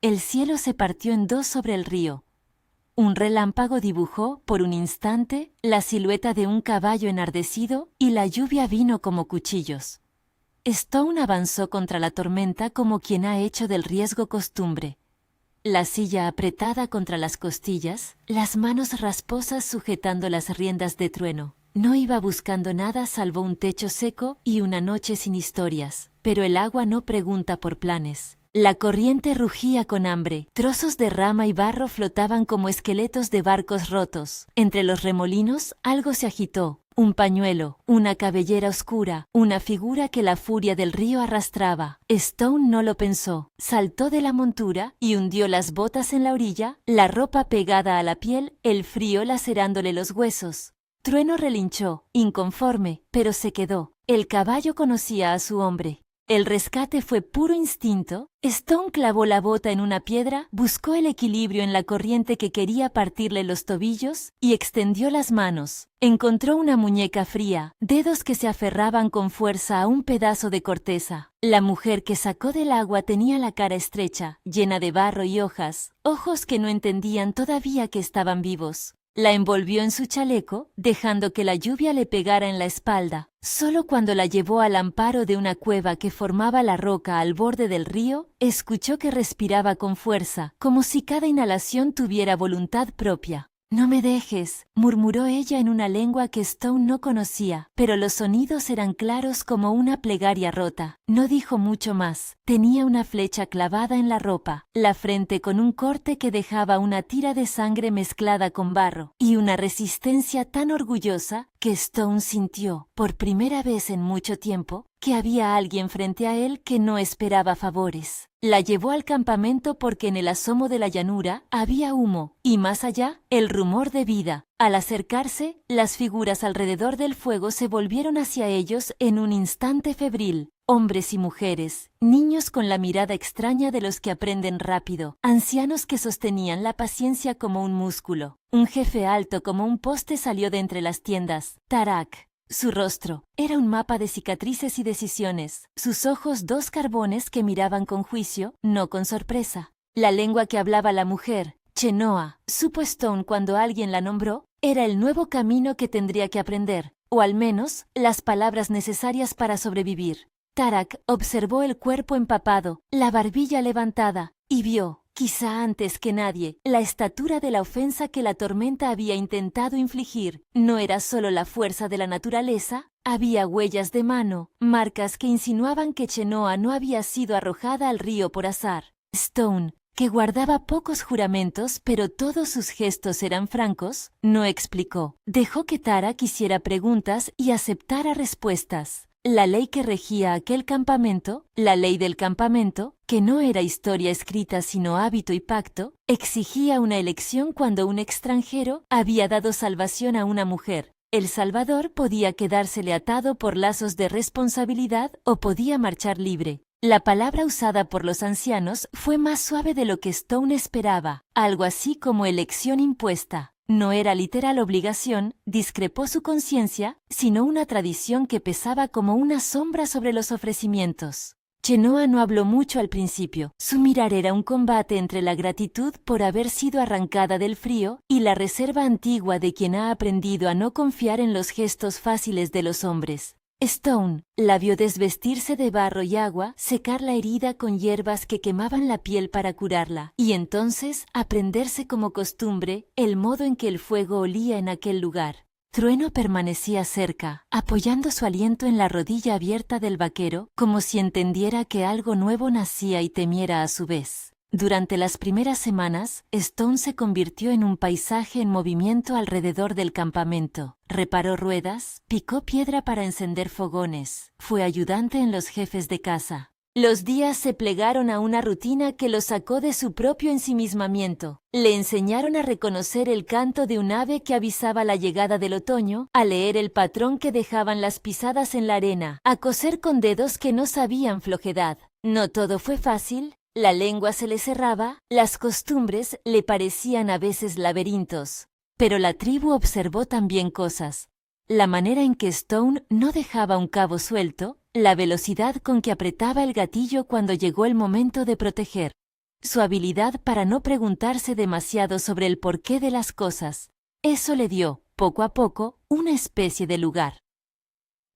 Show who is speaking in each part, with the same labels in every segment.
Speaker 1: El cielo se partió en dos sobre el río. Un relámpago dibujó, por un instante, la silueta de un caballo enardecido y la lluvia vino como cuchillos. Stone avanzó contra la tormenta como quien ha hecho del riesgo costumbre. La silla apretada contra las costillas, las manos rasposas sujetando las riendas de Trueno. No iba buscando nada salvo un techo seco y una noche sin historias, pero el agua no pregunta por planes. La corriente rugía con hambre, trozos de rama y barro flotaban como esqueletos de barcos rotos. Entre los remolinos algo se agitó, un pañuelo, una cabellera oscura, una figura que la furia del río arrastraba. Stone no lo pensó, saltó de la montura y hundió las botas en la orilla, la ropa pegada a la piel, el frío lacerándole los huesos. Trueno relinchó, inconforme, pero se quedó. El caballo conocía a su hombre. El rescate fue puro instinto. Stone clavó la bota en una piedra, buscó el equilibrio en la corriente que quería partirle los tobillos y extendió las manos. Encontró una muñeca fría, dedos que se aferraban con fuerza a un pedazo de corteza. La mujer que sacó del agua tenía la cara estrecha, llena de barro y hojas, ojos que no entendían todavía que estaban vivos. La envolvió en su chaleco, dejando que la lluvia le pegara en la espalda. Solo cuando la llevó al amparo de una cueva que formaba la roca al borde del río, escuchó que respiraba con fuerza, como si cada inhalación tuviera voluntad propia. «No me dejes», murmuró ella en una lengua que Stone no conocía, pero los sonidos eran claros como una plegaria rota. No dijo mucho más. Tenía una flecha clavada en la ropa, la frente con un corte que dejaba una tira de sangre mezclada con barro, y una resistencia tan orgullosa que Stone sintió, por primera vez en mucho tiempo, que había alguien frente a él que no esperaba favores. La llevó al campamento porque en el asomo de la llanura había humo, y más allá, el rumor de vida. Al acercarse, las figuras alrededor del fuego se volvieron hacia ellos en un instante febril. Hombres y mujeres, niños con la mirada extraña de los que aprenden rápido, ancianos que sostenían la paciencia como un músculo. Un jefe alto como un poste salió de entre las tiendas, Tarak. Su rostro era un mapa de cicatrices y decisiones, sus ojos dos carbones que miraban con juicio, no con sorpresa. La lengua que hablaba la mujer, Chenoa, supo Stone cuando alguien la nombró, era el nuevo camino que tendría que aprender, o al menos, las palabras necesarias para sobrevivir. Tarak observó el cuerpo empapado, la barbilla levantada, y vio, quizá antes que nadie, la estatura de la ofensa que la tormenta había intentado infligir. No era solo la fuerza de la naturaleza, había huellas de mano, marcas que insinuaban que Chenoa no había sido arrojada al río por azar. Stone, que guardaba pocos juramentos pero todos sus gestos eran francos, no explicó. Dejó que Tarak hiciera preguntas y aceptara respuestas. La ley que regía aquel campamento, la ley del campamento, que no era historia escrita sino hábito y pacto, exigía una elección cuando un extranjero había dado salvación a una mujer. El salvador podía quedársele atado por lazos de responsabilidad o podía marchar libre. La palabra usada por los ancianos fue más suave de lo que Stone esperaba, algo así como elección impuesta. No era literal obligación, discrepó su conciencia, sino una tradición que pesaba como una sombra sobre los ofrecimientos. Chenoa no habló mucho al principio. Su mirar era un combate entre la gratitud por haber sido arrancada del frío y la reserva antigua de quien ha aprendido a no confiar en los gestos fáciles de los hombres. Stone la vio desvestirse de barro y agua, secar la herida con hierbas que quemaban la piel para curarla, y entonces aprenderse como costumbre el modo en que el fuego olía en aquel lugar. Trueno permanecía cerca, apoyando su aliento en la rodilla abierta del vaquero, como si entendiera que algo nuevo nacía y temiera a su vez. Durante las primeras semanas, Stone se convirtió en un paisaje en movimiento alrededor del campamento. Reparó ruedas, picó piedra para encender fogones, fue ayudante en los jefes de casa. Los días se plegaron a una rutina que lo sacó de su propio ensimismamiento. Le enseñaron a reconocer el canto de un ave que avisaba la llegada del otoño, a leer el patrón que dejaban las pisadas en la arena, a coser con dedos que no sabían flojedad. No todo fue fácil. La lengua se le cerraba, las costumbres le parecían a veces laberintos. Pero la tribu observó también cosas. La manera en que Stone no dejaba un cabo suelto, la velocidad con que apretaba el gatillo cuando llegó el momento de proteger. su habilidad para no preguntarse demasiado sobre el porqué de las cosas. Eso le dio, poco a poco, una especie de lugar.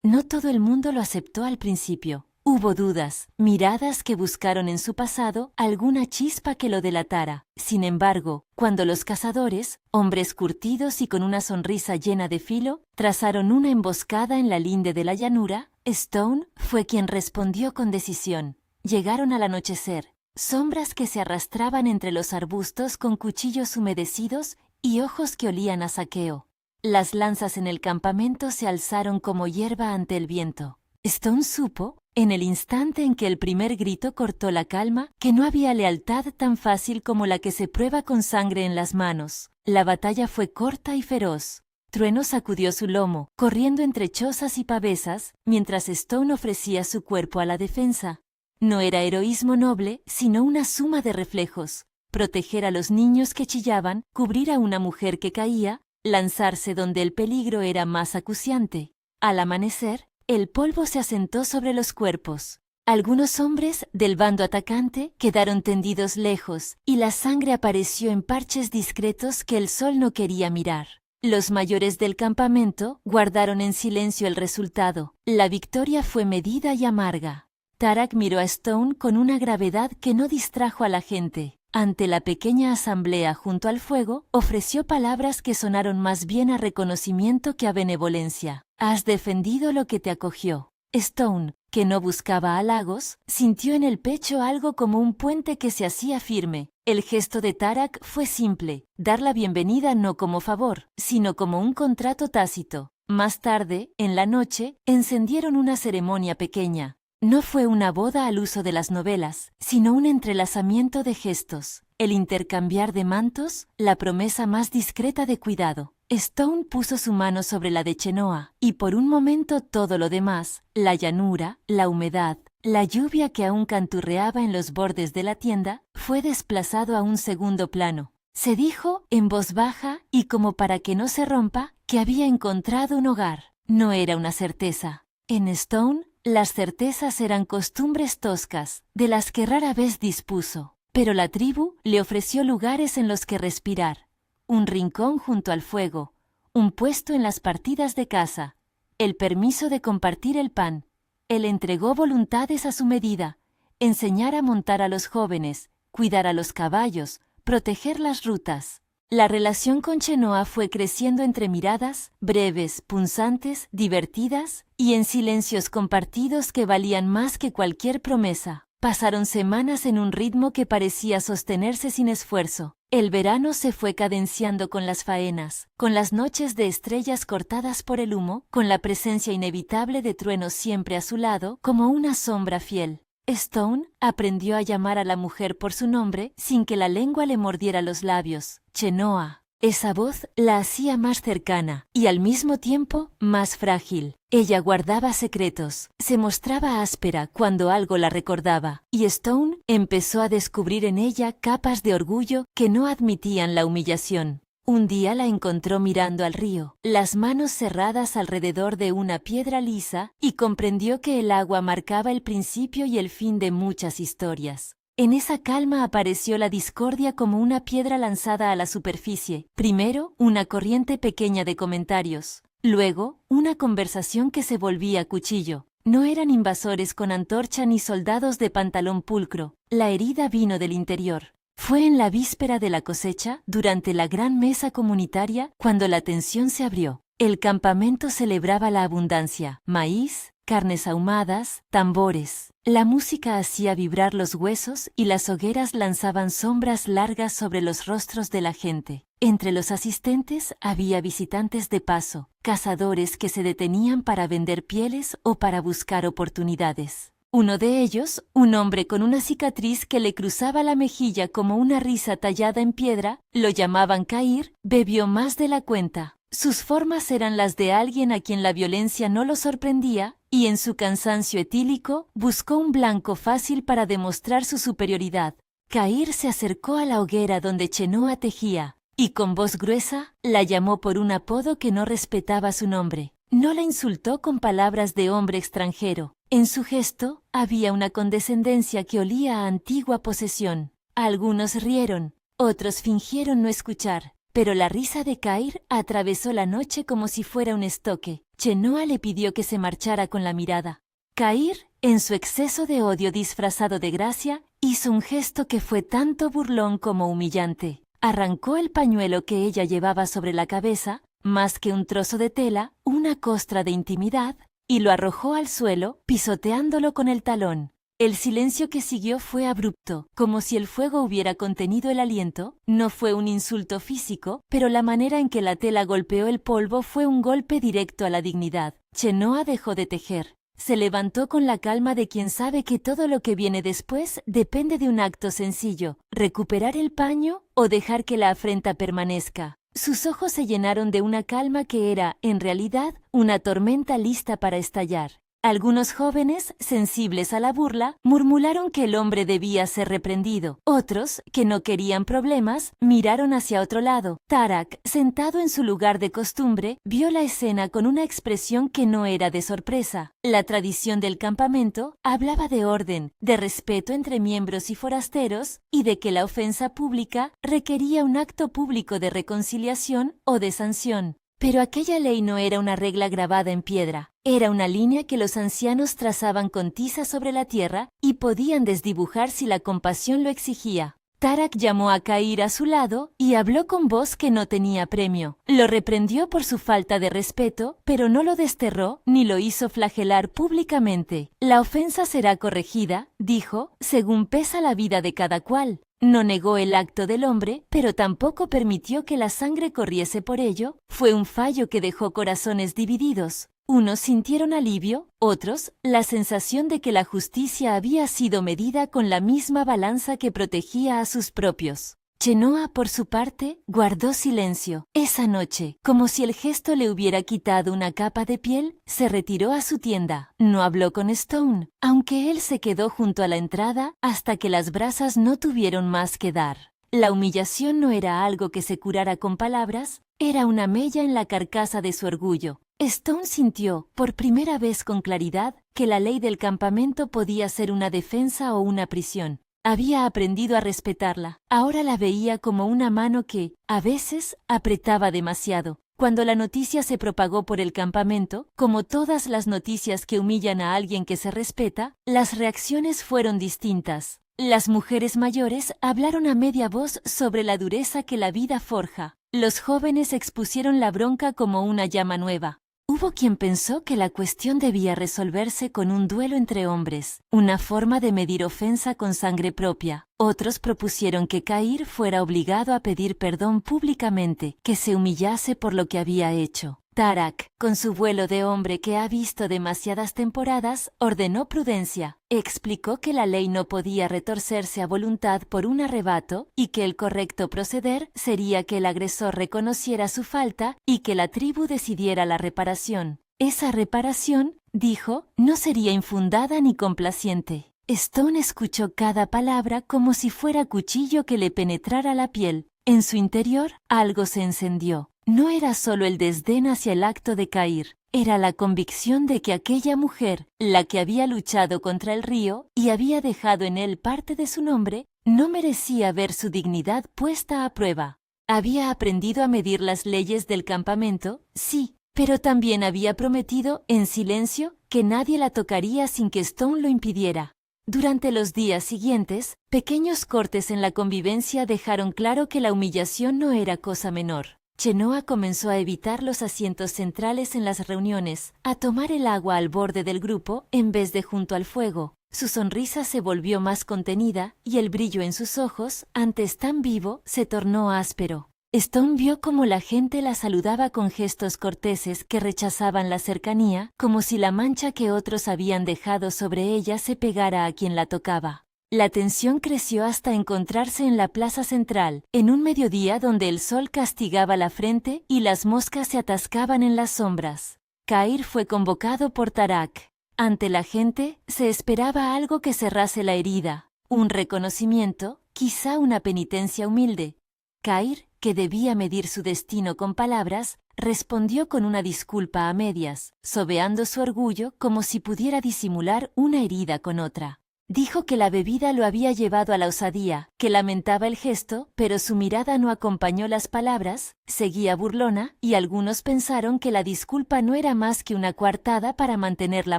Speaker 1: No todo el mundo lo aceptó al principio. Hubo dudas, miradas que buscaron en su pasado alguna chispa que lo delatara. Sin embargo, cuando los cazadores, hombres curtidos y con una sonrisa llena de filo, trazaron una emboscada en la linde de la llanura, Stone fue quien respondió con decisión. Llegaron al anochecer, sombras que se arrastraban entre los arbustos con cuchillos humedecidos y ojos que olían a saqueo. Las lanzas en el campamento se alzaron como hierba ante el viento. Stone supo, en el instante en que el primer grito cortó la calma, que no había lealtad tan fácil como la que se prueba con sangre en las manos. La batalla fue corta y feroz. Trueno sacudió su lomo, corriendo entre chozas y pavesas, mientras Stone ofrecía su cuerpo a la defensa. No era heroísmo noble, sino una suma de reflejos. Proteger a los niños que chillaban, cubrir a una mujer que caía, lanzarse donde el peligro era más acuciante. Al amanecer, el polvo se asentó sobre los cuerpos. Algunos hombres del bando atacante quedaron tendidos lejos y la sangre apareció en parches discretos que el sol no quería mirar. Los mayores del campamento guardaron en silencio el resultado. La victoria fue medida y amarga. Tarak miró a Stone con una gravedad que no distrajo a la gente. Ante la pequeña asamblea junto al fuego, ofreció palabras que sonaron más bien a reconocimiento que a benevolencia. Has defendido lo que te acogió. Stone, que no buscaba halagos, sintió en el pecho algo como un puente que se hacía firme. El gesto de Tarak fue simple, dar la bienvenida no como favor, sino como un contrato tácito. Más tarde, en la noche, encendieron una ceremonia pequeña. No fue una boda al uso de las novelas, sino un entrelazamiento de gestos, el intercambiar de mantos, la promesa más discreta de cuidado. Stone puso su mano sobre la de Chenoa, y por un momento todo lo demás, la llanura, la humedad, la lluvia que aún canturreaba en los bordes de la tienda, fue desplazado a un segundo plano. Se dijo, en voz baja, y como para que no se rompa, que había encontrado un hogar. No era una certeza. En Stone, las certezas eran costumbres toscas, de las que rara vez dispuso, pero la tribu le ofreció lugares en los que respirar, un rincón junto al fuego, un puesto en las partidas de caza, el permiso de compartir el pan. Él entregó voluntades a su medida, enseñar a montar a los jóvenes, cuidar a los caballos, proteger las rutas. La relación con Chenoa fue creciendo entre miradas, breves, punzantes, divertidas, y en silencios compartidos que valían más que cualquier promesa. Pasaron semanas en un ritmo que parecía sostenerse sin esfuerzo. El verano se fue cadenciando con las faenas, con las noches de estrellas cortadas por el humo, con la presencia inevitable de Trueno siempre a su lado, como una sombra fiel. Stone aprendió a llamar a la mujer por su nombre sin que la lengua le mordiera los labios. Chenoa. Esa voz la hacía más cercana y al mismo tiempo más frágil. Ella guardaba secretos, se mostraba áspera cuando algo la recordaba, y Stone empezó a descubrir en ella capas de orgullo que no admitían la humillación. Un día la encontró mirando al río, las manos cerradas alrededor de una piedra lisa, y comprendió que el agua marcaba el principio y el fin de muchas historias. En esa calma apareció la discordia como una piedra lanzada a la superficie. Primero, una corriente pequeña de comentarios. Luego, una conversación que se volvía cuchillo. No eran invasores con antorcha ni soldados de pantalón pulcro. La herida vino del interior. Fue en la víspera de la cosecha, durante la gran mesa comunitaria, cuando la tensión se abrió. El campamento celebraba la abundancia: maíz, carnes ahumadas, tambores. La música hacía vibrar los huesos y las hogueras lanzaban sombras largas sobre los rostros de la gente. Entre los asistentes había visitantes de paso, cazadores que se detenían para vender pieles o para buscar oportunidades. Uno de ellos, un hombre con una cicatriz que le cruzaba la mejilla como una risa tallada en piedra, lo llamaban Cair, bebió más de la cuenta. Sus formas eran las de alguien a quien la violencia no lo sorprendía, y en su cansancio etílico buscó un blanco fácil para demostrar su superioridad. Cair se acercó a la hoguera donde Chenoa tejía, y con voz gruesa la llamó por un apodo que no respetaba su nombre. No la insultó con palabras de hombre extranjero. En su gesto había una condescendencia que olía a antigua posesión. Algunos rieron, otros fingieron no escuchar, pero la risa de Cair atravesó la noche como si fuera un estoque. Chenoa le pidió que se marchara con la mirada. Cair, en su exceso de odio disfrazado de gracia, hizo un gesto que fue tanto burlón como humillante. Arrancó el pañuelo que ella llevaba sobre la cabeza, más que un trozo de tela, una costra de intimidad, y lo arrojó al suelo, pisoteándolo con el talón. El silencio que siguió fue abrupto, como si el fuego hubiera contenido el aliento. No fue un insulto físico, pero la manera en que la tela golpeó el polvo fue un golpe directo a la dignidad. Chenoa dejó de tejer. Se levantó con la calma de quien sabe que todo lo que viene después depende de un acto sencillo: recuperar el paño o dejar que la afrenta permanezca. Sus ojos se llenaron de una calma que era, en realidad, una tormenta lista para estallar. Algunos jóvenes, sensibles a la burla, murmuraron que el hombre debía ser reprendido. Otros, que no querían problemas, miraron hacia otro lado. Tarak, sentado en su lugar de costumbre, vio la escena con una expresión que no era de sorpresa. La tradición del campamento hablaba de orden, de respeto entre miembros y forasteros, y de que la ofensa pública requería un acto público de reconciliación o de sanción. Pero aquella ley no era una regla grabada en piedra. Era una línea que los ancianos trazaban con tiza sobre la tierra y podían desdibujar si la compasión lo exigía. Tarak llamó a Cair a su lado y habló con voz que no tenía premio. Lo reprendió por su falta de respeto, pero no lo desterró ni lo hizo flagelar públicamente. La ofensa será corregida, dijo, según pesa la vida de cada cual. No negó el acto del hombre, pero tampoco permitió que la sangre corriese por ello. Fue un fallo que dejó corazones divididos. Unos sintieron alivio, otros, la sensación de que la justicia había sido medida con la misma balanza que protegía a sus propios. Chenoa, por su parte, guardó silencio. Esa noche, como si el gesto le hubiera quitado una capa de piel, se retiró a su tienda. No habló con Stone, aunque él se quedó junto a la entrada hasta que las brasas no tuvieron más que dar. La humillación no era algo que se curara con palabras, era una mella en la carcasa de su orgullo. Stone sintió, por primera vez con claridad, que la ley del campamento podía ser una defensa o una prisión. Había aprendido a respetarla. Ahora la veía como una mano que, a veces, apretaba demasiado. Cuando la noticia se propagó por el campamento, como todas las noticias que humillan a alguien que se respeta, las reacciones fueron distintas. Las mujeres mayores hablaron a media voz sobre la dureza que la vida forja. Los jóvenes expusieron la bronca como una llama nueva. Hubo quien pensó que la cuestión debía resolverse con un duelo entre hombres, una forma de medir ofensa con sangre propia. Otros propusieron que Cair fuera obligado a pedir perdón públicamente, que se humillase por lo que había hecho. Tarak, con su vuelo de hombre que ha visto demasiadas temporadas, ordenó prudencia. Explicó que la ley no podía retorcerse a voluntad por un arrebato y que el correcto proceder sería que el agresor reconociera su falta y que la tribu decidiera la reparación. Esa reparación, dijo, no sería infundada ni complaciente. Stone escuchó cada palabra como si fuera cuchillo que le penetrara la piel. En su interior, algo se encendió. No era solo el desdén hacia el acto de Cair, era la convicción de que aquella mujer, la que había luchado contra el río y había dejado en él parte de su nombre, no merecía ver su dignidad puesta a prueba. Había aprendido a medir las leyes del campamento, sí, pero también había prometido, en silencio, que nadie la tocaría sin que Stone lo impidiera. Durante los días siguientes, pequeños cortes en la convivencia dejaron claro que la humillación no era cosa menor. Chenoa comenzó a evitar los asientos centrales en las reuniones, a tomar el agua al borde del grupo en vez de junto al fuego. Su sonrisa se volvió más contenida y el brillo en sus ojos, antes tan vivo, se tornó áspero. Stone vio cómo la gente la saludaba con gestos corteses que rechazaban la cercanía, como si la mancha que otros habían dejado sobre ella se pegara a quien la tocaba. La tensión creció hasta encontrarse en la plaza central, en un mediodía donde el sol castigaba la frente y las moscas se atascaban en las sombras. Cair fue convocado por Tarak. Ante la gente, se esperaba algo que cerrase la herida, un reconocimiento, quizá una penitencia humilde. Cair, que debía medir su destino con palabras, respondió con una disculpa a medias, sobeando su orgullo como si pudiera disimular una herida con otra. Dijo que la bebida lo había llevado a la osadía, que lamentaba el gesto, pero su mirada no acompañó las palabras, seguía burlona, y algunos pensaron que la disculpa no era más que una coartada para mantener la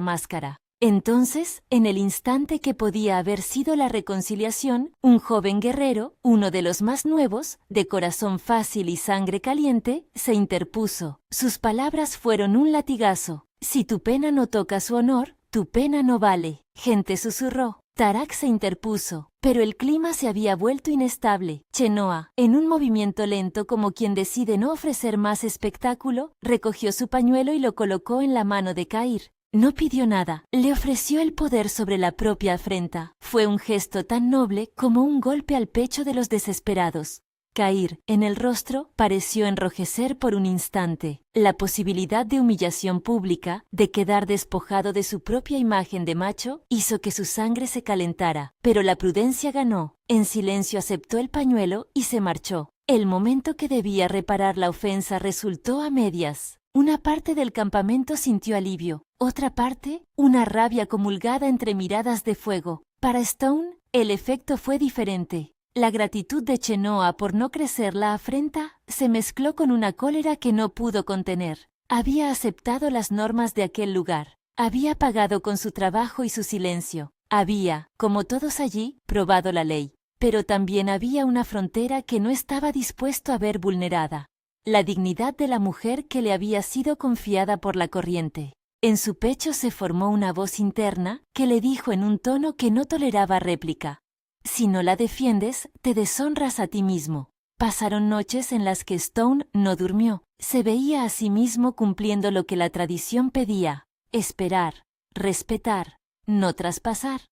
Speaker 1: máscara. Entonces, en el instante que podía haber sido la reconciliación, un joven guerrero, uno de los más nuevos, de corazón fácil y sangre caliente, se interpuso. Sus palabras fueron un latigazo. Si tu pena no toca su honor, tu pena no vale. Gente susurró. Tarak se interpuso, pero el clima se había vuelto inestable. Chenoa, en un movimiento lento como quien decide no ofrecer más espectáculo, recogió su pañuelo y lo colocó en la mano de Cair. No pidió nada, le ofreció el poder sobre la propia afrenta. Fue un gesto tan noble como un golpe al pecho de los desesperados. Cair, en el rostro, pareció enrojecer por un instante. La posibilidad de humillación pública, de quedar despojado de su propia imagen de macho, hizo que su sangre se calentara. Pero la prudencia ganó. En silencio aceptó el pañuelo y se marchó. El momento que debía reparar la ofensa resultó a medias. Una parte del campamento sintió alivio. Otra parte, una rabia comulgada entre miradas de fuego. Para Stone, el efecto fue diferente. La gratitud de Chenoa por no crecer la afrenta se mezcló con una cólera que no pudo contener. Había aceptado las normas de aquel lugar. Había pagado con su trabajo y su silencio. Había, como todos allí, probado la ley. Pero también había una frontera que no estaba dispuesto a ver vulnerada. La dignidad de la mujer que le había sido confiada por la corriente. En su pecho se formó una voz interna que le dijo en un tono que no toleraba réplica. Si no la defiendes, te deshonras a ti mismo. Pasaron noches en las que Stone no durmió. Se veía a sí mismo cumpliendo lo que la tradición pedía: esperar, respetar, no traspasar.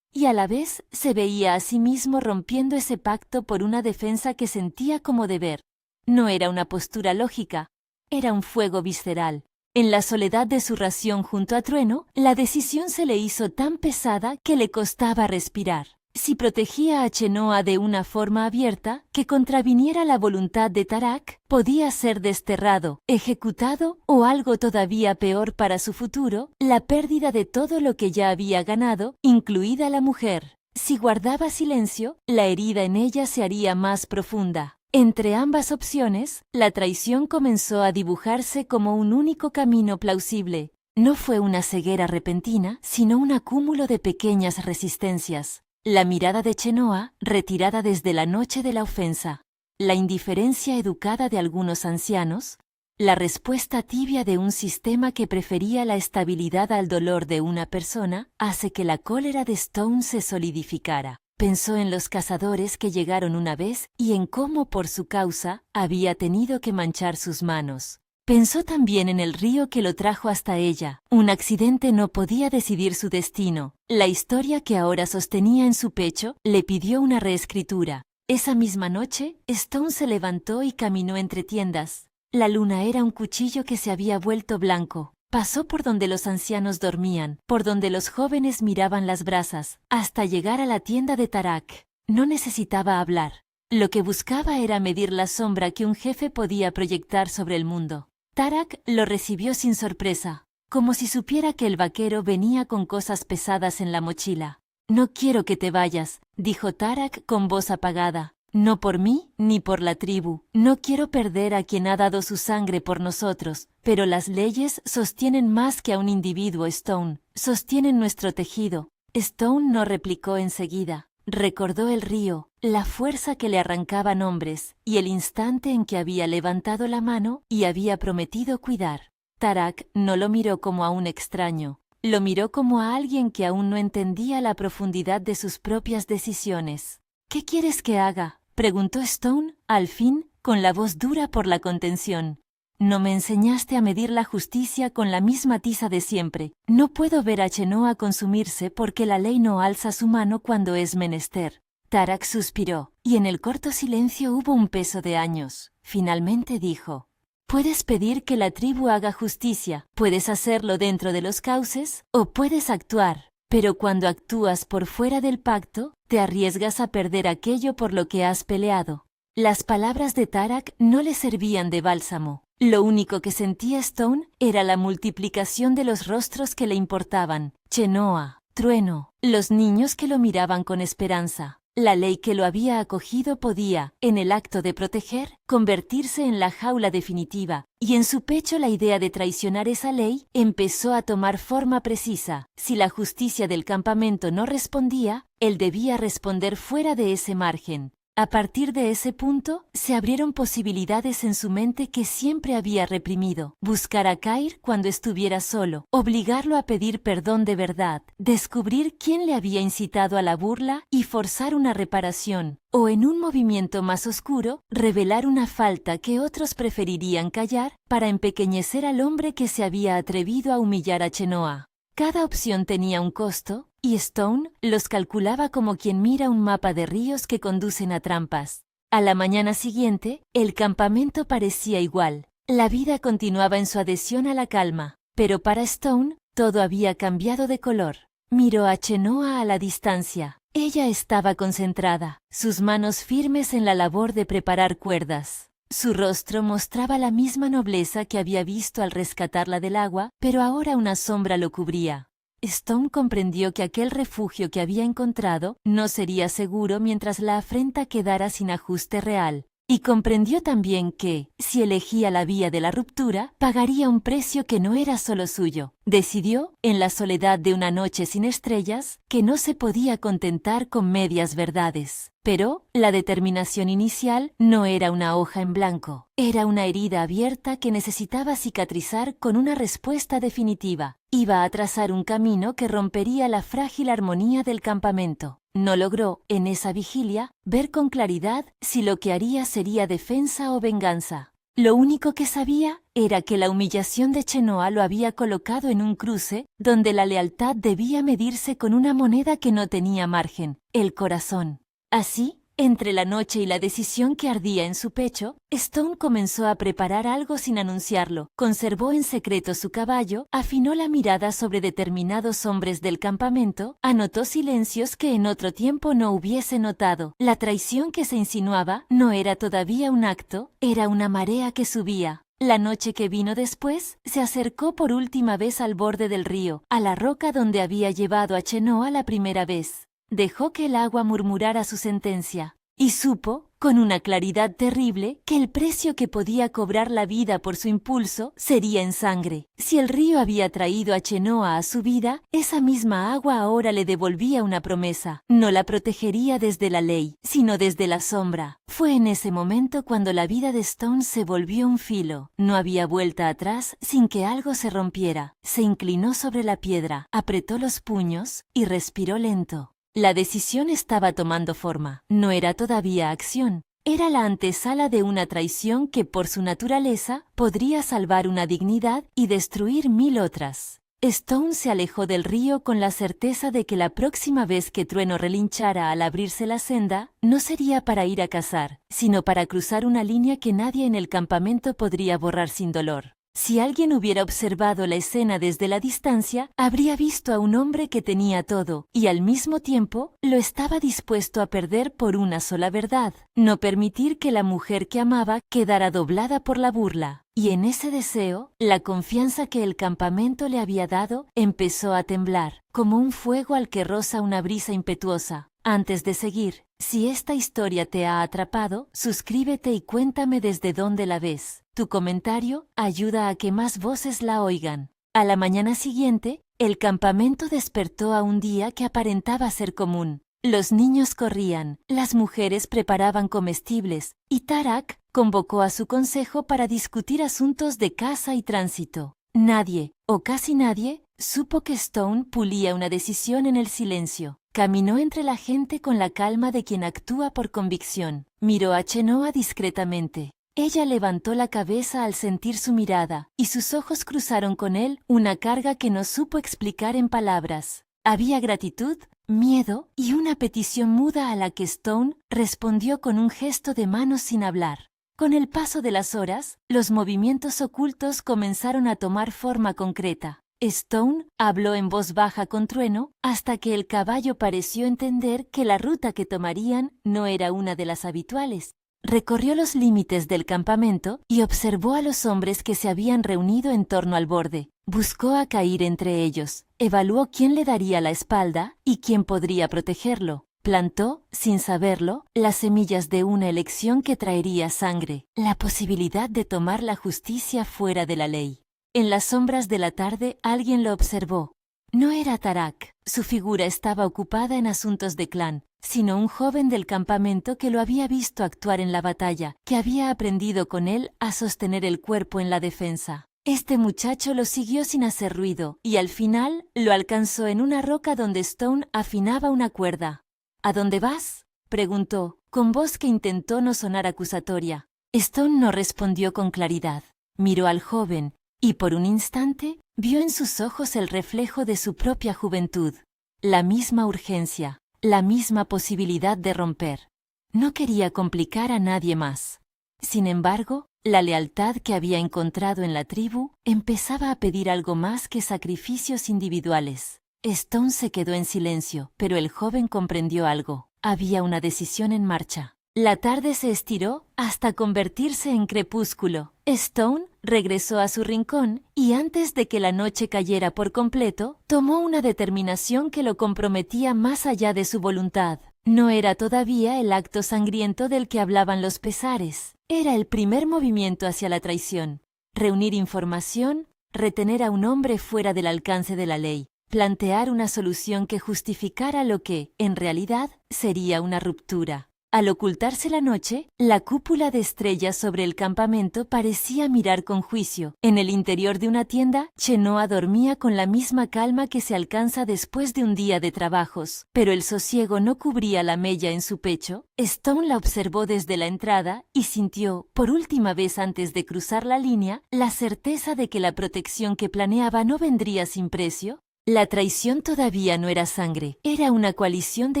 Speaker 1: Y a la vez se veía a sí mismo rompiendo ese pacto por una defensa que sentía como deber. No era una postura lógica, era un fuego visceral. En la soledad de su ración junto a Trueno, la decisión se le hizo tan pesada que le costaba respirar. Si protegía a Chenoa de una forma abierta, que contraviniera la voluntad de Tarak, podía ser desterrado, ejecutado o algo todavía peor para su futuro, la pérdida de todo lo que ya había ganado, incluida la mujer. Si guardaba silencio, la herida en ella se haría más profunda. Entre ambas opciones, la traición comenzó a dibujarse como un único camino plausible. No fue una ceguera repentina, sino un acúmulo de pequeñas resistencias. La mirada de Chenoa, retirada desde la noche de la ofensa. La indiferencia educada de algunos ancianos. La respuesta tibia de un sistema que prefería la estabilidad al dolor de una persona, hace que la cólera de Stone se solidificara. Pensó en los cazadores que llegaron una vez y en cómo por su causa había tenido que manchar sus manos. Pensó también en el río que lo trajo hasta ella. Un accidente no podía decidir su destino. La historia que ahora sostenía en su pecho le pidió una reescritura. Esa misma noche, Stone se levantó y caminó entre tiendas. La luna era un cuchillo que se había vuelto blanco. Pasó por donde los ancianos dormían, por donde los jóvenes miraban las brasas, hasta llegar a la tienda de Tarak. No necesitaba hablar. Lo que buscaba era medir la sombra que un jefe podía proyectar sobre el mundo. Tarak lo recibió sin sorpresa, como si supiera que el vaquero venía con cosas pesadas en la mochila. «No quiero que te vayas», dijo Tarak con voz apagada. «No por mí ni por la tribu. No quiero perder a quien ha dado su sangre por nosotros, pero las leyes sostienen más que a un individuo, Stone. Sostienen nuestro tejido». Stone no replicó enseguida. Recordó el río, la fuerza que le arrancaba nombres, y el instante en que había levantado la mano y había prometido cuidar. Tarak no lo miró como a un extraño, lo miró como a alguien que aún no entendía la profundidad de sus propias decisiones. «¿Qué quieres que haga?», preguntó Stone, al fin, con la voz dura por la contención. «No me enseñaste a medir la justicia con la misma tiza de siempre. No puedo ver a Chenoa consumirse porque la ley no alza su mano cuando es menester». Tarak suspiró, y en el corto silencio hubo un peso de años. Finalmente dijo: «Puedes pedir que la tribu haga justicia, puedes hacerlo dentro de los cauces, o puedes actuar. Pero cuando actúas por fuera del pacto, te arriesgas a perder aquello por lo que has peleado». Las palabras de Tarak no le servían de bálsamo. Lo único que sentía Stone era la multiplicación de los rostros que le importaban: Chenoa, Trueno, los niños que lo miraban con esperanza. La ley que lo había acogido podía, en el acto de proteger, convertirse en la jaula definitiva, y en su pecho la idea de traicionar esa ley empezó a tomar forma precisa. Si la justicia del campamento no respondía, él debía responder fuera de ese margen. A partir de ese punto, se abrieron posibilidades en su mente que siempre había reprimido. Buscar a Kair cuando estuviera solo, obligarlo a pedir perdón de verdad, descubrir quién le había incitado a la burla y forzar una reparación. O en un movimiento más oscuro, revelar una falta que otros preferirían callar para empequeñecer al hombre que se había atrevido a humillar a Chenoa. Cada opción tenía un costo, y Stone los calculaba como quien mira un mapa de ríos que conducen a trampas. A la mañana siguiente, el campamento parecía igual. La vida continuaba en su adhesión a la calma, pero para Stone todo había cambiado de color. Miró a Chenoa a la distancia. Ella estaba concentrada, sus manos firmes en la labor de preparar cuerdas. Su rostro mostraba la misma nobleza que había visto al rescatarla del agua, pero ahora una sombra lo cubría. Stone comprendió que aquel refugio que había encontrado no sería seguro mientras la afrenta quedara sin ajuste real. Y comprendió también que, si elegía la vía de la ruptura, pagaría un precio que no era solo suyo. Decidió, en la soledad de una noche sin estrellas, que no se podía contentar con medias verdades. Pero, la determinación inicial no era una hoja en blanco. Era una herida abierta que necesitaba cicatrizar con una respuesta definitiva. Iba a trazar un camino que rompería la frágil armonía del campamento. No logró, en esa vigilia, ver con claridad si lo que haría sería defensa o venganza. Lo único que sabía era que la humillación de Chenoa lo había colocado en un cruce donde la lealtad debía medirse con una moneda que no tenía margen, el corazón. Así, entre la noche y la decisión que ardía en su pecho, Stone comenzó a preparar algo sin anunciarlo. Conservó en secreto su caballo, afinó la mirada sobre determinados hombres del campamento, anotó silencios que en otro tiempo no hubiese notado. La traición que se insinuaba no era todavía un acto, era una marea que subía. La noche que vino después, se acercó por última vez al borde del río, a la roca donde había llevado a Chenoa la primera vez. Dejó que el agua murmurara su sentencia, y supo, con una claridad terrible, que el precio que podía cobrar la vida por su impulso sería en sangre. Si el río había traído a Chenoa a su vida, esa misma agua ahora le devolvía una promesa. No la protegería desde la ley, sino desde la sombra. Fue en ese momento cuando la vida de Stone se volvió un filo. No había vuelta atrás sin que algo se rompiera. Se inclinó sobre la piedra, apretó los puños y respiró lento. La decisión estaba tomando forma. No era todavía acción. Era la antesala de una traición que por su naturaleza podría salvar una dignidad y destruir 1000 otras. Stone se alejó del río con la certeza de que la próxima vez que Trueno relinchara al abrirse la senda, no sería para ir a cazar, sino para cruzar una línea que nadie en el campamento podría borrar sin dolor. Si alguien hubiera observado la escena desde la distancia, habría visto a un hombre que tenía todo, y al mismo tiempo lo estaba dispuesto a perder por una sola verdad: no permitir que la mujer que amaba quedara doblada por la burla. Y en ese deseo, la confianza que el campamento le había dado empezó a temblar, como un fuego al que roza una brisa impetuosa. Antes de seguir, si esta historia te ha atrapado, suscríbete y cuéntame desde dónde la ves. Tu comentario ayuda a que más voces la oigan. A la mañana siguiente, el campamento despertó a un día que aparentaba ser común. Los niños corrían, las mujeres preparaban comestibles, y Tarak convocó a su consejo para discutir asuntos de caza y tránsito. Nadie, o casi nadie, supo que Stone pulía una decisión en el silencio. Caminó entre la gente con la calma de quien actúa por convicción. Miró a Chenoa discretamente. Ella levantó la cabeza al sentir su mirada, y sus ojos cruzaron con él una carga que no supo explicar en palabras. Había gratitud, miedo y una petición muda a la que Stone respondió con un gesto de manos sin hablar. Con el paso de las horas, los movimientos ocultos comenzaron a tomar forma concreta. Stone habló en voz baja con Trueno hasta que el caballo pareció entender que la ruta que tomarían no era una de las habituales. Recorrió los límites del campamento y observó a los hombres que se habían reunido en torno al borde. Buscó a Cair entre ellos, evaluó quién le daría la espalda y quién podría protegerlo. Plantó, sin saberlo, las semillas de una elección que traería sangre, la posibilidad de tomar la justicia fuera de la ley. En las sombras de la tarde alguien lo observó. No era Tarak, su figura estaba ocupada en asuntos de clan, sino un joven del campamento que lo había visto actuar en la batalla, que había aprendido con él a sostener el cuerpo en la defensa. Este muchacho lo siguió sin hacer ruido, y al final lo alcanzó en una roca donde Stone afinaba una cuerda. ¿A dónde vas?, preguntó, con voz que intentó no sonar acusatoria. Stone no respondió con claridad. Miró al joven, y por un instante vio en sus ojos el reflejo de su propia juventud. La misma urgencia, la misma posibilidad de romper. No quería complicar a nadie más. Sin embargo, la lealtad que había encontrado en la tribu empezaba a pedir algo más que sacrificios individuales. Stone se quedó en silencio, pero el joven comprendió algo. Había una decisión en marcha. La tarde se estiró hasta convertirse en crepúsculo. Stone regresó a su rincón y antes de que la noche cayera por completo, tomó una determinación que lo comprometía más allá de su voluntad. No era todavía el acto sangriento del que hablaban los pesares. Era el primer movimiento hacia la traición. Reunir información, retener a un hombre fuera del alcance de la ley. Plantear una solución que justificara lo que, en realidad, sería una ruptura. Al ocultarse la noche, la cúpula de estrellas sobre el campamento parecía mirar con juicio. En el interior de una tienda, Chenoa dormía con la misma calma que se alcanza después de un día de trabajos, pero el sosiego no cubría la mella en su pecho. Stone la observó desde la entrada y sintió, por última vez antes de cruzar la línea, la certeza de que la protección que planeaba no vendría sin precio. La traición todavía no era sangre, era una coalición de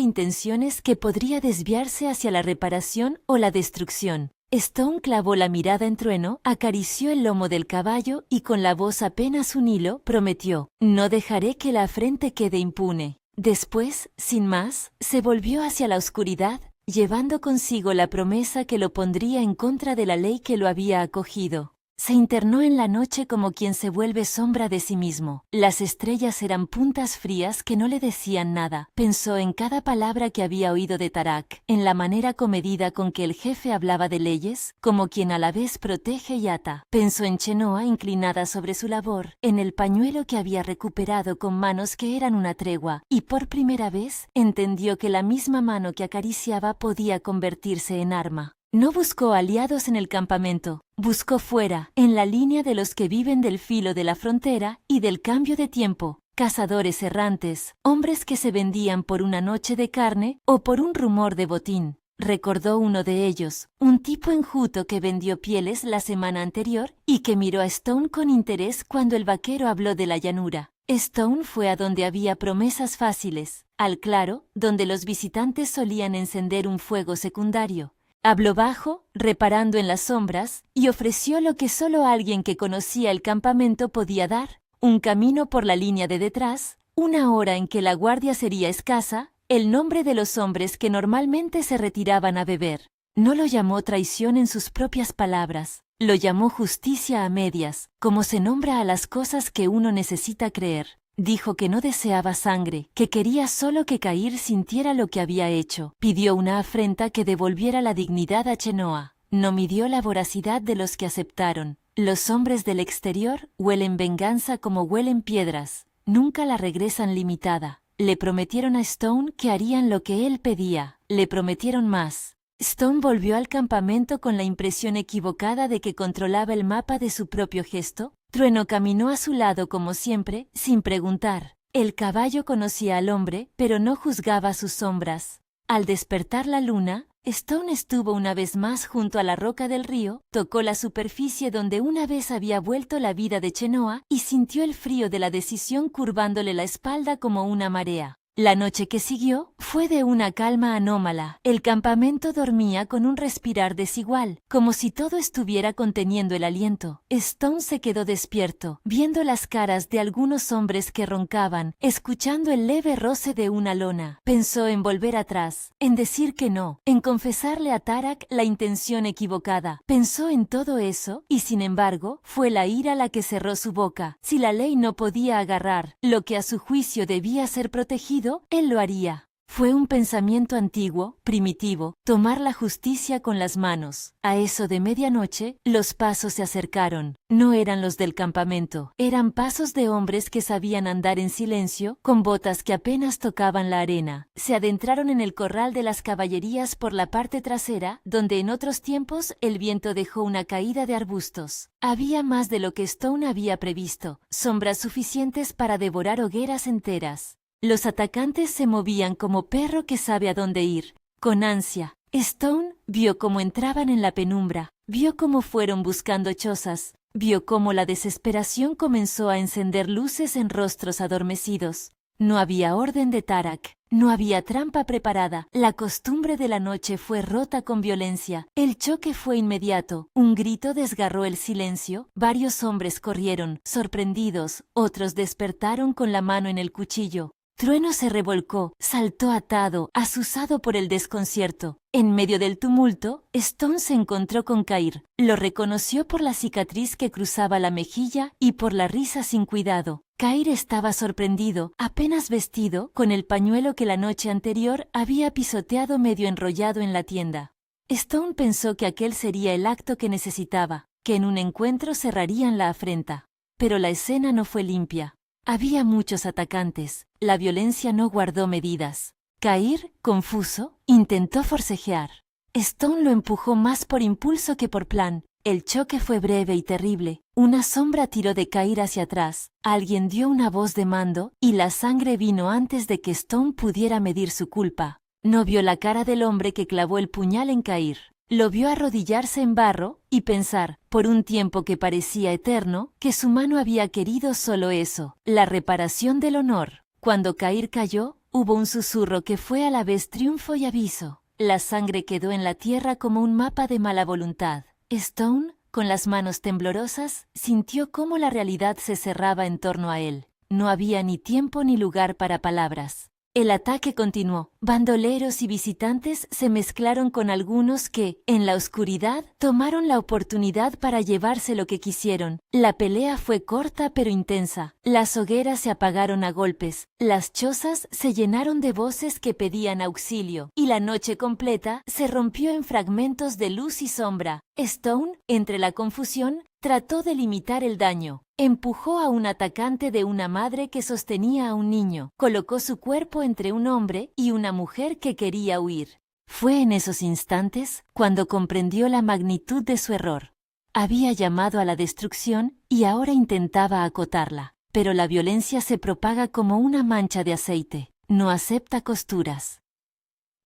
Speaker 1: intenciones que podría desviarse hacia la reparación o la destrucción. Stone clavó la mirada en Trueno, acarició el lomo del caballo y con la voz apenas un hilo, prometió: «No dejaré que la afrente quede impune». Después, sin más, se volvió hacia la oscuridad, llevando consigo la promesa que lo pondría en contra de la ley que lo había acogido. Se internó en la noche como quien se vuelve sombra de sí mismo. Las estrellas eran puntas frías que no le decían nada. Pensó en cada palabra que había oído de Tarak, en la manera comedida con que el jefe hablaba de leyes, como quien a la vez protege y ata. Pensó en Chenoa inclinada sobre su labor, en el pañuelo que había recuperado con manos que eran una tregua, y por primera vez entendió que la misma mano que acariciaba podía convertirse en arma. No buscó aliados en el campamento, buscó fuera, en la línea de los que viven del filo de la frontera y del cambio de tiempo, cazadores errantes, hombres que se vendían por una noche de carne o por un rumor de botín. Recordó uno de ellos, un tipo enjuto que vendió pieles la semana anterior y que miró a Stone con interés cuando el vaquero habló de la llanura. Stone fue a donde había promesas fáciles, al claro, donde los visitantes solían encender un fuego secundario. Habló bajo, reparando en las sombras, y ofreció lo que solo alguien que conocía el campamento podía dar: un camino por la línea de detrás, una hora en que la guardia sería escasa, el nombre de los hombres que normalmente se retiraban a beber. No lo llamó traición en sus propias palabras, lo llamó justicia a medias, como se nombra a las cosas que uno necesita creer. Dijo que no deseaba sangre, que quería solo que Cair sintiera lo que había hecho. Pidió una afrenta que devolviera la dignidad a Chenoa. No midió la voracidad de los que aceptaron. Los hombres del exterior huelen venganza como huelen piedras. Nunca la regresan limitada. Le prometieron a Stone que harían lo que él pedía. Le prometieron más. Stone volvió al campamento con la impresión equivocada de que controlaba el mapa de su propio gesto. Trueno caminó a su lado como siempre, sin preguntar. El caballo conocía al hombre, pero no juzgaba sus sombras. Al despertar la luna, Stone estuvo una vez más junto a la roca del río, tocó la superficie donde una vez había vuelto la vida de Chenoa y sintió el frío de la decisión curvándole la espalda como una marea. La noche que siguió fue de una calma anómala. El campamento dormía con un respirar desigual, como si todo estuviera conteniendo el aliento. Stone se quedó despierto, viendo las caras de algunos hombres que roncaban, escuchando el leve roce de una lona. Pensó en volver atrás, en decir que no, en confesarle a Tarak la intención equivocada. Pensó en todo eso, y sin embargo, fue la ira la que cerró su boca. Si la ley no podía agarrar lo que a su juicio debía ser protegido, él lo haría. Fue un pensamiento antiguo, primitivo, tomar la justicia con las manos. A eso de medianoche, los pasos se acercaron. No eran los del campamento, eran pasos de hombres que sabían andar en silencio, con botas que apenas tocaban la arena. Se adentraron en el corral de las caballerías por la parte trasera, donde en otros tiempos el viento dejó una caída de arbustos. Había más de lo que Stone había previsto, sombras suficientes para devorar hogueras enteras. Los atacantes se movían como perro que sabe a dónde ir, con ansia. Stone vio cómo entraban en la penumbra, vio cómo fueron buscando chozas, vio cómo la desesperación comenzó a encender luces en rostros adormecidos. No había orden de Tarak, no había trampa preparada. La costumbre de la noche fue rota con violencia. El choque fue inmediato. Un grito desgarró el silencio. Varios hombres corrieron, sorprendidos, otros despertaron con la mano en el cuchillo. Trueno se revolcó, saltó atado, azuzado por el desconcierto. En medio del tumulto, Stone se encontró con Kair. Lo reconoció por la cicatriz que cruzaba la mejilla y por la risa sin cuidado. Kair estaba sorprendido, apenas vestido, con el pañuelo que la noche anterior había pisoteado medio enrollado en la tienda. Stone pensó que aquel sería el acto que necesitaba, que en un encuentro cerrarían la afrenta. Pero la escena no fue limpia. Había muchos atacantes. La violencia no guardó medidas. Kair, confuso, intentó forcejear. Stone lo empujó más por impulso que por plan. El choque fue breve y terrible. Una sombra tiró de Kair hacia atrás. Alguien dio una voz de mando, y la sangre vino antes de que Stone pudiera medir su culpa. No vio la cara del hombre que clavó el puñal en Kair. Lo vio arrodillarse en barro y pensar, por un tiempo que parecía eterno, que su mano había querido solo eso, la reparación del honor. Cuando Kair cayó, hubo un susurro que fue a la vez triunfo y aviso. La sangre quedó en la tierra como un mapa de mala voluntad. Stone, con las manos temblorosas, sintió cómo la realidad se cerraba en torno a él. No había ni tiempo ni lugar para palabras. El ataque continuó. Bandoleros y visitantes se mezclaron con algunos que, en la oscuridad, tomaron la oportunidad para llevarse lo que quisieron. La pelea fue corta pero intensa. Las hogueras se apagaron a golpes, las chozas se llenaron de voces que pedían auxilio, y la noche completa se rompió en fragmentos de luz y sombra. Stone, entre la confusión, trató de limitar el daño. Empujó a un atacante de una madre que sostenía a un niño. Colocó su cuerpo entre un hombre y una mujer que quería huir. Fue en esos instantes cuando comprendió la magnitud de su error. Había llamado a la destrucción y ahora intentaba acotarla. Pero la violencia se propaga como una mancha de aceite. No acepta costuras.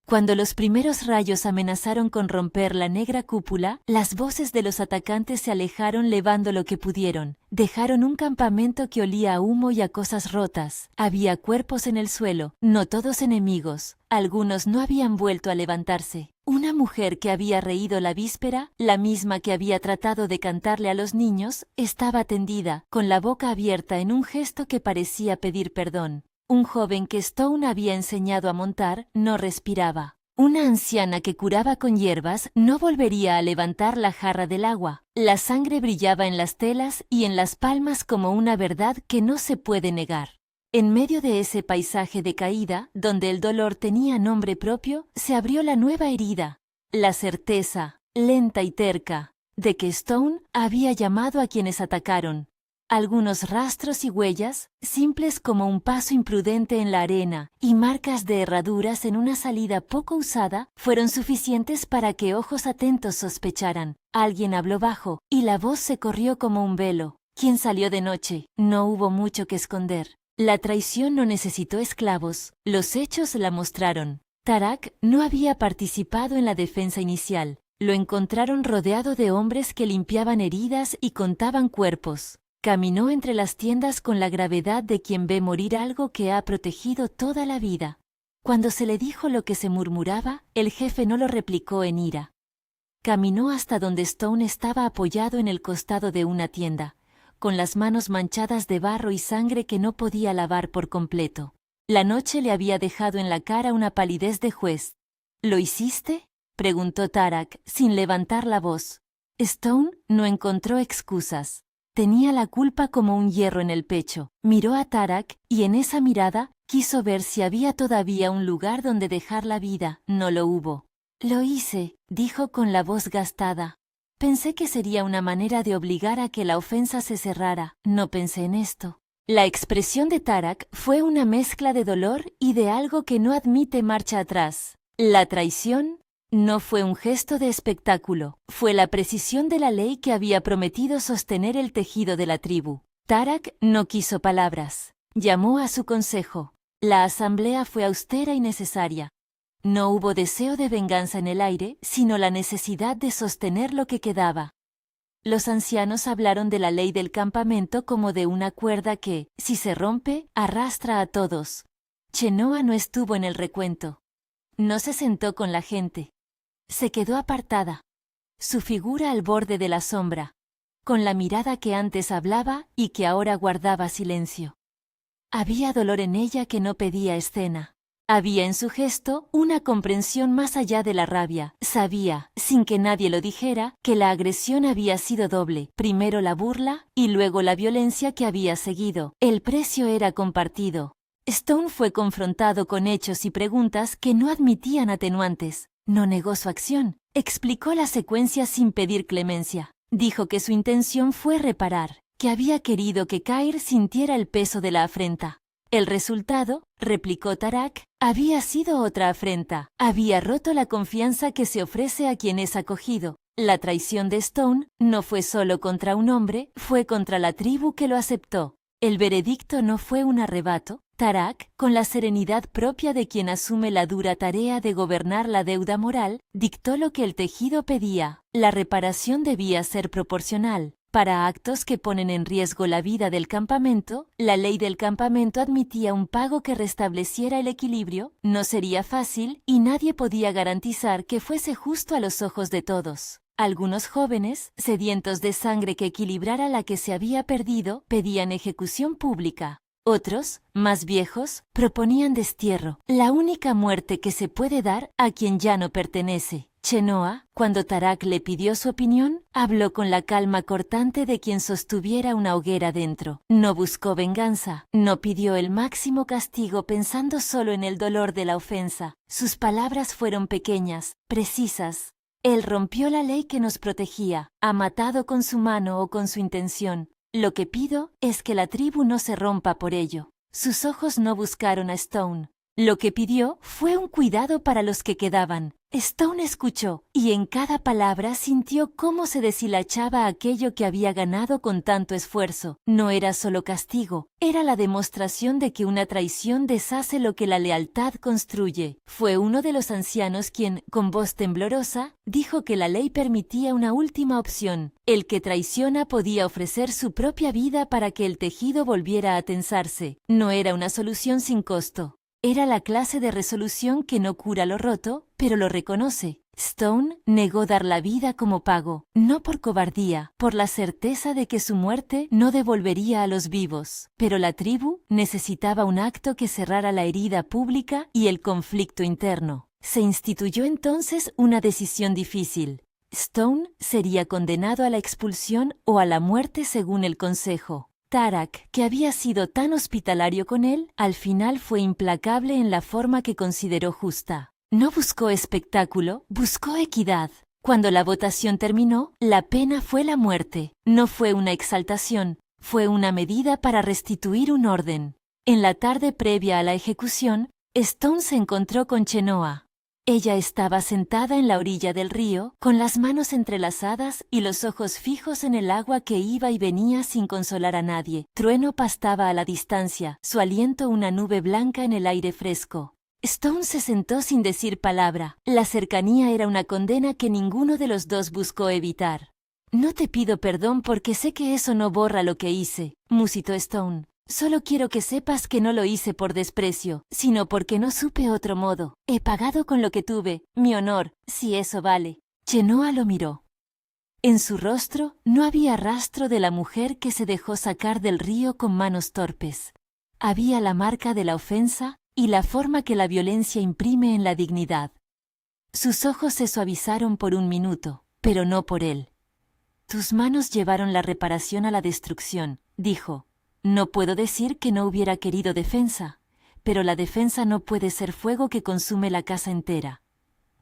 Speaker 1: Cuando los primeros rayos amenazaron con romper la negra cúpula, las voces de los atacantes se alejaron levando lo que pudieron. Dejaron un campamento que olía a humo y a cosas rotas. Había cuerpos en el suelo, no todos enemigos. Algunos no habían vuelto a levantarse. Una mujer que había reído la víspera, la misma que había tratado de cantarle a los niños, estaba tendida, con la boca abierta en un gesto que parecía pedir perdón. Un joven que Stone había enseñado a montar no respiraba. Una anciana que curaba con hierbas no volvería a levantar la jarra del agua. La sangre brillaba en las telas y en las palmas como una verdad que no se puede negar. En medio de ese paisaje de caída, donde el dolor tenía nombre propio, se abrió la nueva herida. La certeza, lenta y terca, de que Stone había llamado a quienes atacaron. Algunos rastros y huellas, simples como un paso imprudente en la arena, y marcas de herraduras en una salida poco usada, fueron suficientes para que ojos atentos sospecharan. Alguien habló bajo, y la voz se corrió como un velo. ¿Quién salió de noche? No hubo mucho que esconder. La traición no necesitó esclavos, los hechos la mostraron. Tarak no había participado en la defensa inicial. Lo encontraron rodeado de hombres que limpiaban heridas y contaban cuerpos. Caminó entre las tiendas con la gravedad de quien ve morir algo que ha protegido toda la vida. Cuando se le dijo lo que se murmuraba, el jefe no lo replicó en ira. Caminó hasta donde Stone estaba apoyado en el costado de una tienda, con las manos manchadas de barro y sangre que no podía lavar por completo. La noche le había dejado en la cara una palidez de juez. ¿Lo hiciste?, preguntó Tarak, sin levantar la voz. Stone no encontró excusas. Tenía la culpa como un hierro en el pecho. Miró a Tarak, y en esa mirada quiso ver si había todavía un lugar donde dejar la vida. No lo hubo. Lo hice, dijo con la voz gastada. Pensé que sería una manera de obligar a que la ofensa se cerrara. No pensé en esto. La expresión de Tarak fue una mezcla de dolor y de algo que no admite marcha atrás. La traición no fue un gesto de espectáculo, fue la precisión de la ley que había prometido sostener el tejido de la tribu. Tarak no quiso palabras. Llamó a su consejo. La asamblea fue austera y necesaria. No hubo deseo de venganza en el aire, sino la necesidad de sostener lo que quedaba. Los ancianos hablaron de la ley del campamento como de una cuerda que, si se rompe, arrastra a todos. Chenoa no estuvo en el recuento. No se sentó con la gente. Se quedó apartada. Su figura al borde de la sombra, con la mirada que antes hablaba y que ahora guardaba silencio. Había dolor en ella que no pedía escena. Había en su gesto una comprensión más allá de la rabia. Sabía, sin que nadie lo dijera, que la agresión había sido doble. Primero la burla y luego la violencia que había seguido. El precio era compartido. Stone fue confrontado con hechos y preguntas que no admitían atenuantes. No negó su acción. Explicó la secuencia sin pedir clemencia. Dijo que su intención fue reparar, que había querido que Kair sintiera el peso de la afrenta. El resultado, replicó Tarak, había sido otra afrenta. Había roto la confianza que se ofrece a quien es acogido. La traición de Stone no fue solo contra un hombre, fue contra la tribu que lo aceptó. El veredicto no fue un arrebato. Tarak, con la serenidad propia de quien asume la dura tarea de gobernar la deuda moral, dictó lo que el tejido pedía. La reparación debía ser proporcional. Para actos que ponen en riesgo la vida del campamento, la ley del campamento admitía un pago que restableciera el equilibrio. No sería fácil, y nadie podía garantizar que fuese justo a los ojos de todos. Algunos jóvenes, sedientos de sangre que equilibrara la que se había perdido, pedían ejecución pública. Otros, más viejos, proponían destierro, la única muerte que se puede dar a quien ya no pertenece. Chenoa, cuando Tarak le pidió su opinión, habló con la calma cortante de quien sostuviera una hoguera dentro. No buscó venganza, no pidió el máximo castigo pensando solo en el dolor de la ofensa. Sus palabras fueron pequeñas, precisas. Él rompió la ley que nos protegía, ha matado con su mano o con su intención. Lo que pido es que la tribu no se rompa por ello. Sus ojos no buscaron a Stone. Lo que pidió fue un cuidado para los que quedaban. Stone escuchó, y en cada palabra sintió cómo se deshilachaba aquello que había ganado con tanto esfuerzo. No era solo castigo, era la demostración de que una traición deshace lo que la lealtad construye. Fue uno de los ancianos quien, con voz temblorosa, dijo que la ley permitía una última opción. El que traiciona podía ofrecer su propia vida para que el tejido volviera a tensarse. No era una solución sin costo. Era la clase de resolución que no cura lo roto, pero lo reconoce. Stone negó dar la vida como pago, no por cobardía, por la certeza de que su muerte no devolvería a los vivos. Pero la tribu necesitaba un acto que cerrara la herida pública y el conflicto interno. Se instituyó entonces una decisión difícil. Stone sería condenado a la expulsión o a la muerte según el consejo. Tarak, que había sido tan hospitalario con él, al final fue implacable en la forma que consideró justa. No buscó espectáculo, buscó equidad. Cuando la votación terminó, la pena fue la muerte. No fue una exaltación, fue una medida para restituir un orden. En la tarde previa a la ejecución, Stone se encontró con Chenoa. Ella estaba sentada en la orilla del río, con las manos entrelazadas y los ojos fijos en el agua que iba y venía sin consolar a nadie. Trueno pastaba a la distancia, su aliento una nube blanca en el aire fresco. Stone se sentó sin decir palabra. La cercanía era una condena que ninguno de los dos buscó evitar. No te pido perdón porque sé que eso no borra lo que hice, musitó Stone. Solo quiero que sepas que no lo hice por desprecio, sino porque no supe otro modo. He pagado con lo que tuve, mi honor, si eso vale. Chenoa lo miró. En su rostro no había rastro de la mujer que se dejó sacar del río con manos torpes. Había la marca de la ofensa y la forma que la violencia imprime en la dignidad. Sus ojos se suavizaron por un minuto, pero no por él. Tus manos llevaron la reparación a la destrucción, dijo. No puedo decir que no hubiera querido defensa, pero la defensa no puede ser fuego que consume la casa entera.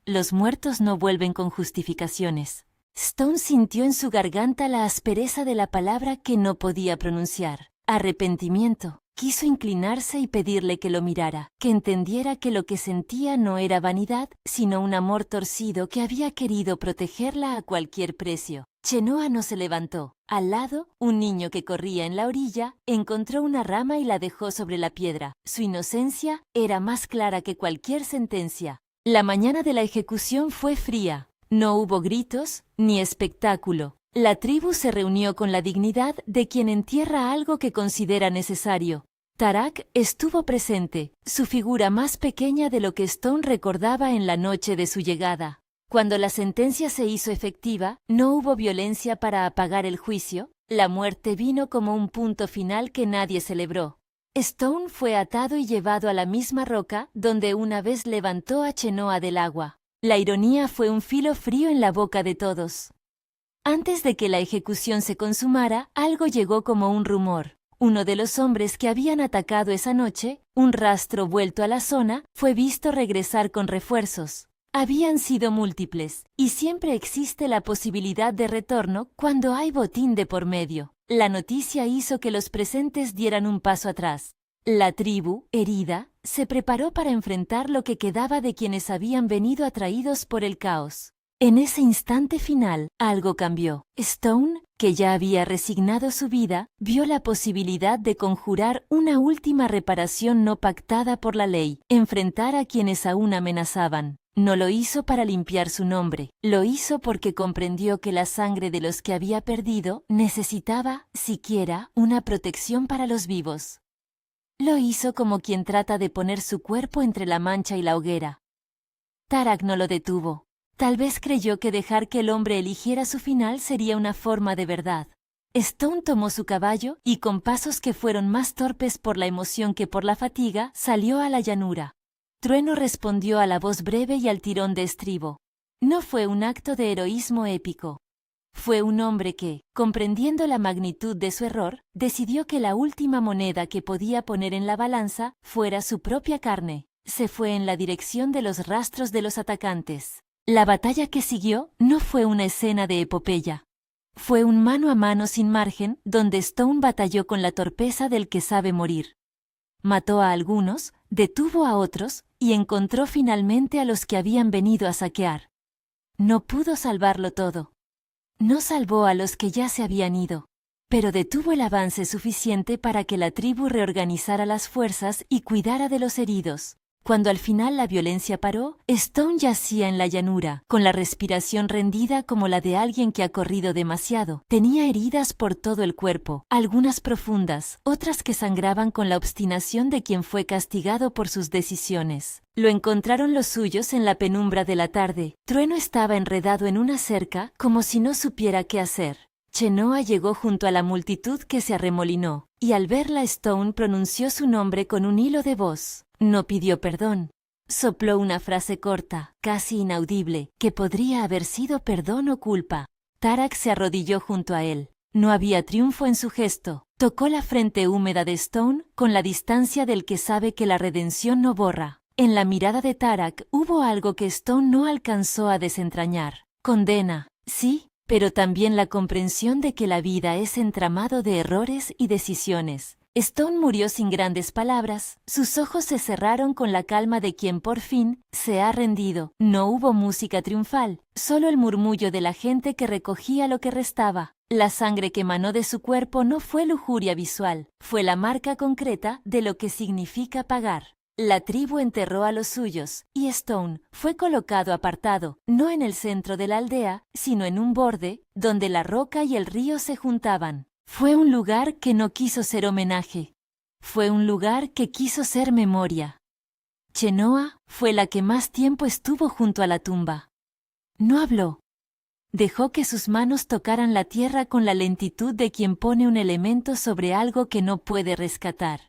Speaker 1: Los muertos no vuelven con justificaciones. Stone sintió en su garganta la aspereza de la palabra que no podía pronunciar. Arrepentimiento. Quiso inclinarse y pedirle que lo mirara, que entendiera que lo que sentía no era vanidad, sino un amor torcido que había querido protegerla a cualquier precio. Chenoa no se levantó. Al lado, un niño que corría en la orilla encontró una rama y la dejó sobre la piedra. Su inocencia era más clara que cualquier sentencia. La mañana de la ejecución fue fría. No hubo gritos ni espectáculo. La tribu se reunió con la dignidad de quien entierra algo que considera necesario. Tarak estuvo presente, su figura más pequeña de lo que Stone recordaba en la noche de su llegada. Cuando la sentencia se hizo efectiva, no hubo violencia para apagar el juicio, la muerte vino como un punto final que nadie celebró. Stone fue atado y llevado a la misma roca donde una vez levantó a Chenoa del agua. La ironía fue un filo frío en la boca de todos. Antes de que la ejecución se consumara, algo llegó como un rumor. Uno de los hombres que habían atacado esa noche, un rastro vuelto a la zona, fue visto regresar con refuerzos. Habían sido múltiples, y siempre existe la posibilidad de retorno cuando hay botín de por medio. La noticia hizo que los presentes dieran un paso atrás. La tribu, herida, se preparó para enfrentar lo que quedaba de quienes habían venido atraídos por el caos. En ese instante final, algo cambió. Stone, que ya había resignado su vida, vio la posibilidad de conjurar una última reparación no pactada por la ley, enfrentar a quienes aún amenazaban. No lo hizo para limpiar su nombre, lo hizo porque comprendió que la sangre de los que había perdido necesitaba, siquiera, una protección para los vivos. Lo hizo como quien trata de poner su cuerpo entre la mancha y la hoguera. Tarak no lo detuvo. Tal vez creyó que dejar que el hombre eligiera su final sería una forma de verdad. Stone tomó su caballo y con pasos que fueron más torpes por la emoción que por la fatiga, salió a la llanura. Trueno respondió a la voz breve y al tirón de estribo. No fue un acto de heroísmo épico. Fue un hombre que, comprendiendo la magnitud de su error, decidió que la última moneda que podía poner en la balanza fuera su propia carne. Se fue en la dirección de los rastros de los atacantes. La batalla que siguió no fue una escena de epopeya. Fue un mano a mano sin margen, donde Stone batalló con la torpeza del que sabe morir. Mató a algunos, detuvo a otros, y encontró finalmente a los que habían venido a saquear. No pudo salvarlo todo. No salvó a los que ya se habían ido, pero detuvo el avance suficiente para que la tribu reorganizara las fuerzas y cuidara de los heridos. Cuando al final la violencia paró, Stone yacía en la llanura, con la respiración rendida como la de alguien que ha corrido demasiado. Tenía heridas por todo el cuerpo, algunas profundas, otras que sangraban con la obstinación de quien fue castigado por sus decisiones. Lo encontraron los suyos en la penumbra de la tarde. Trueno estaba enredado en una cerca, como si no supiera qué hacer. Chenoa llegó junto a la multitud que se arremolinó, y al verla Stone pronunció su nombre con un hilo de voz. No pidió perdón. Sopló una frase corta, casi inaudible, que podría haber sido perdón o culpa. Tarak se arrodilló junto a él. No había triunfo en su gesto. Tocó la frente húmeda de Stone con la distancia del que sabe que la redención no borra. En la mirada de Tarak hubo algo que Stone no alcanzó a desentrañar. Condena, sí, pero también la comprensión de que la vida es entramado de errores y decisiones. Stone murió sin grandes palabras, sus ojos se cerraron con la calma de quien por fin se ha rendido. No hubo música triunfal, solo el murmullo de la gente que recogía lo que restaba. La sangre que emanó de su cuerpo no fue lujuria visual, fue la marca concreta de lo que significa pagar. La tribu enterró a los suyos, y Stone fue colocado apartado, no en el centro de la aldea, sino en un borde, donde la roca y el río se juntaban. Fue un lugar que no quiso ser homenaje. Fue un lugar que quiso ser memoria. Chenoa fue la que más tiempo estuvo junto a la tumba. No habló. Dejó que sus manos tocaran la tierra con la lentitud de quien pone un elemento sobre algo que no puede rescatar.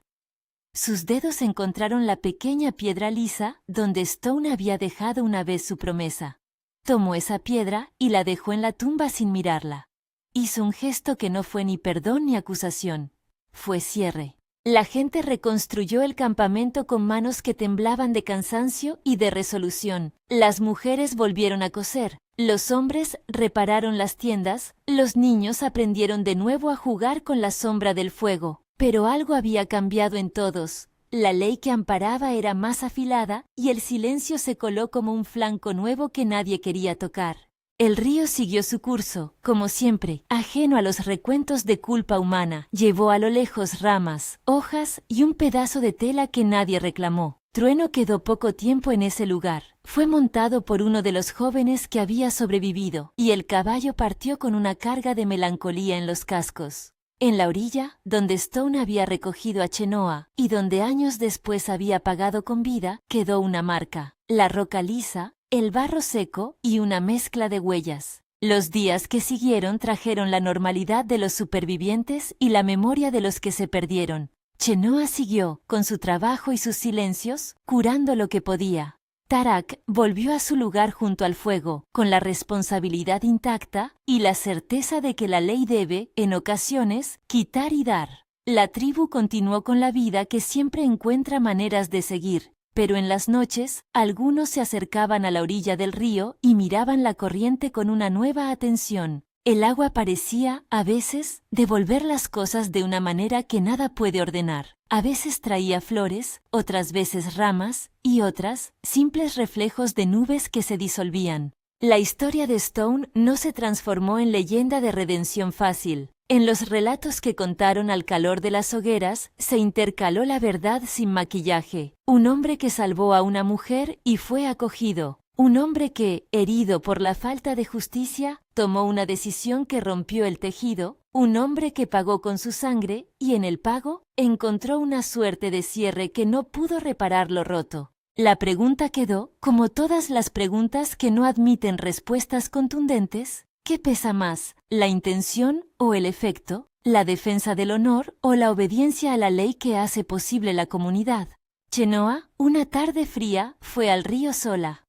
Speaker 1: Sus dedos encontraron la pequeña piedra lisa donde Stone había dejado una vez su promesa. Tomó esa piedra y la dejó en la tumba sin mirarla. Hizo un gesto que no fue ni perdón ni acusación. Fue cierre. La gente reconstruyó el campamento con manos que temblaban de cansancio y de resolución. Las mujeres volvieron a coser. Los hombres repararon las tiendas. Los niños aprendieron de nuevo a jugar con la sombra del fuego. Pero algo había cambiado en todos. La ley que amparaba era más afilada y el silencio se coló como un flanco nuevo que nadie quería tocar. El río siguió su curso, como siempre, ajeno a los recuentos de culpa humana. Llevó a lo lejos ramas, hojas y un pedazo de tela que nadie reclamó. Trueno quedó poco tiempo en ese lugar. Fue montado por uno de los jóvenes que había sobrevivido, y el caballo partió con una carga de melancolía en los cascos. En la orilla, donde Stone había recogido a Chenoa, y donde años después había pagado con vida, quedó una marca: la roca lisa, el barro seco y una mezcla de huellas. Los días que siguieron trajeron la normalidad de los supervivientes y la memoria de los que se perdieron. Chenoa siguió, con su trabajo y sus silencios, curando lo que podía. Tarak volvió a su lugar junto al fuego, con la responsabilidad intacta y la certeza de que la ley debe, en ocasiones, quitar y dar. La tribu continuó con la vida que siempre encuentra maneras de seguir. Pero en las noches, algunos se acercaban a la orilla del río y miraban la corriente con una nueva atención. El agua parecía, a veces, devolver las cosas de una manera que nada puede ordenar. A veces traía flores, otras veces ramas, y otras, simples reflejos de nubes que se disolvían. La historia de Stone no se transformó en leyenda de redención fácil. En los relatos que contaron al calor de las hogueras, se intercaló la verdad sin maquillaje. Un hombre que salvó a una mujer y fue acogido. Un hombre que, herido por la falta de justicia, tomó una decisión que rompió el tejido. Un hombre que pagó con su sangre y en el pago encontró una suerte de cierre que no pudo reparar lo roto. La pregunta quedó, como todas las preguntas que no admiten respuestas contundentes: ¿qué pesa más, la intención o el efecto, la defensa del honor o la obediencia a la ley que hace posible la comunidad? Chenoa, una tarde fría, fue al río sola.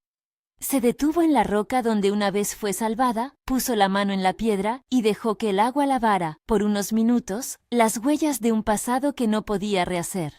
Speaker 1: Se detuvo en la roca donde una vez fue salvada, puso la mano en la piedra y dejó que el agua lavara, por unos minutos, las huellas de un pasado que no podía rehacer.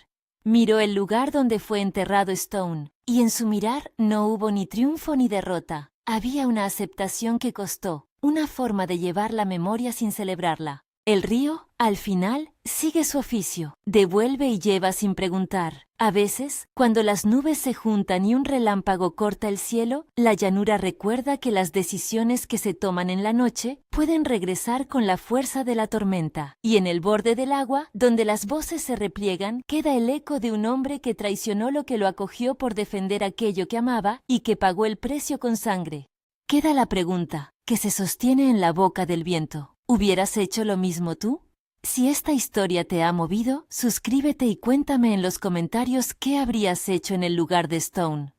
Speaker 1: Miró el lugar donde fue enterrado Stone, y en su mirar no hubo ni triunfo ni derrota. Había una aceptación que costó, una forma de llevar la memoria sin celebrarla. El río, al final, sigue su oficio, devuelve y lleva sin preguntar. A veces, cuando las nubes se juntan y un relámpago corta el cielo, la llanura recuerda que las decisiones que se toman en la noche pueden regresar con la fuerza de la tormenta. Y en el borde del agua, donde las voces se repliegan, queda el eco de un hombre que traicionó lo que lo acogió por defender aquello que amaba y que pagó el precio con sangre. Queda la pregunta, que se sostiene en la boca del viento. ¿Hubieras hecho lo mismo tú? Si esta historia te ha movido, suscríbete y cuéntame en los comentarios qué habrías hecho en el lugar de Stone.